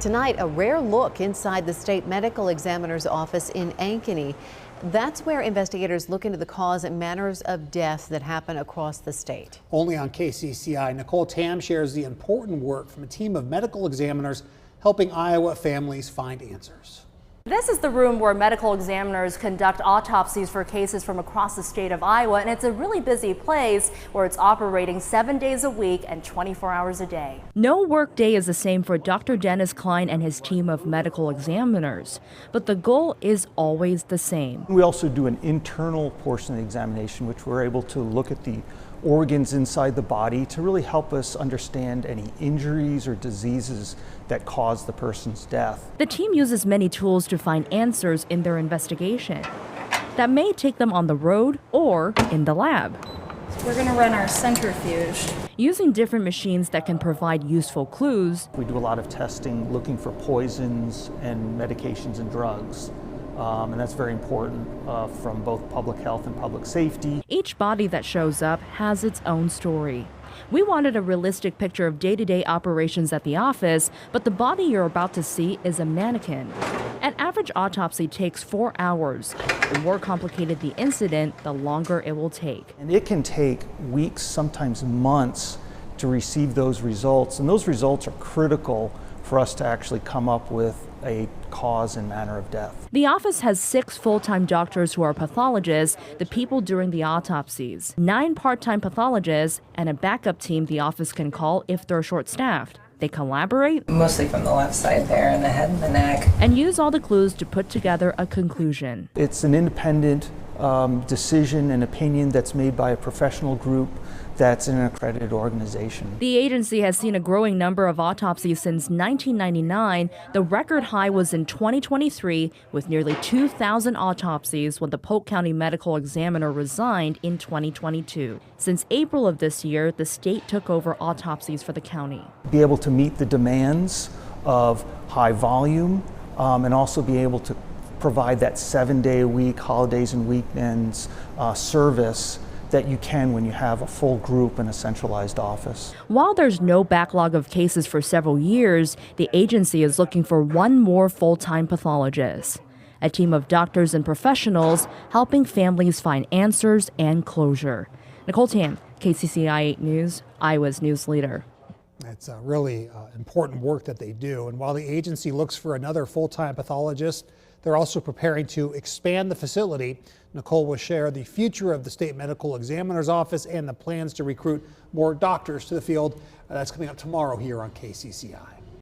Tonight, a rare look inside the state medical examiner's office in Ankeny. That's where investigators look into the cause and manners of death that happen across the state. Only on KCCI, Nicole Tam shares the important work from a team of medical examiners helping Iowa families find answers. This is the room where medical examiners conduct autopsies for cases from across the state of Iowa, and it's a really busy place where it's operating 7 days a week and 24 hours a day. No work day is the same for Dr. Dennis Klein and his team of medical examiners, but the goal is always the same. We also do an internal portion of the examination, which we're able to look at the organs inside the body to really help us understand any injuries or diseases that caused the person's death. The team uses many tools to find answers in their investigation that may take them on the road or in the lab. We're going to run our centrifuge. Using different machines that can provide useful clues, We do a lot of testing looking for poisons and medications and drugs. And that's very important from both public health and public safety. each body that shows up has its own story. We wanted a realistic picture of day-to-day operations at the office, but the body you're about to see is a mannequin. An average autopsy takes 4 hours. The more complicated the incident, the longer it will take. And it can take weeks, sometimes months, to receive those results. And those results are critical for us to actually come up with a cause and manner of death. The office has 6 full-time doctors who are pathologists, the people doing the autopsies, 9 part-time pathologists, and a backup team the office can call if they're short-staffed. They collaborate, Mostly from the left side there, and the head and the neck. and use all the clues to put together a conclusion. It's an independent decision and opinion that's made by a professional group that's in an accredited organization. The agency has seen a growing number of autopsies since 1999. The record high was in 2023 with nearly 2,000 autopsies when the Polk County Medical Examiner resigned in 2022. Since April of this year, the state took over autopsies for the county. Be able to meet the demands of high volume and also be able to provide that 7-day-a-week, holidays and weekends service that you can when you have a full group in a centralized office. While there's no backlog of cases for several years, the agency is looking for one more full-time pathologist. A team of doctors and professionals helping families find answers and closure. Nicole Tam, KCCI 8 News, Iowa's news leader. It's a really important work that they do. And while the agency looks for another full-time pathologist, they're also preparing to expand the facility. Nicole will share the future of the state medical examiner's office and the plans to recruit more doctors to the field. That's coming up tomorrow here on KCCI.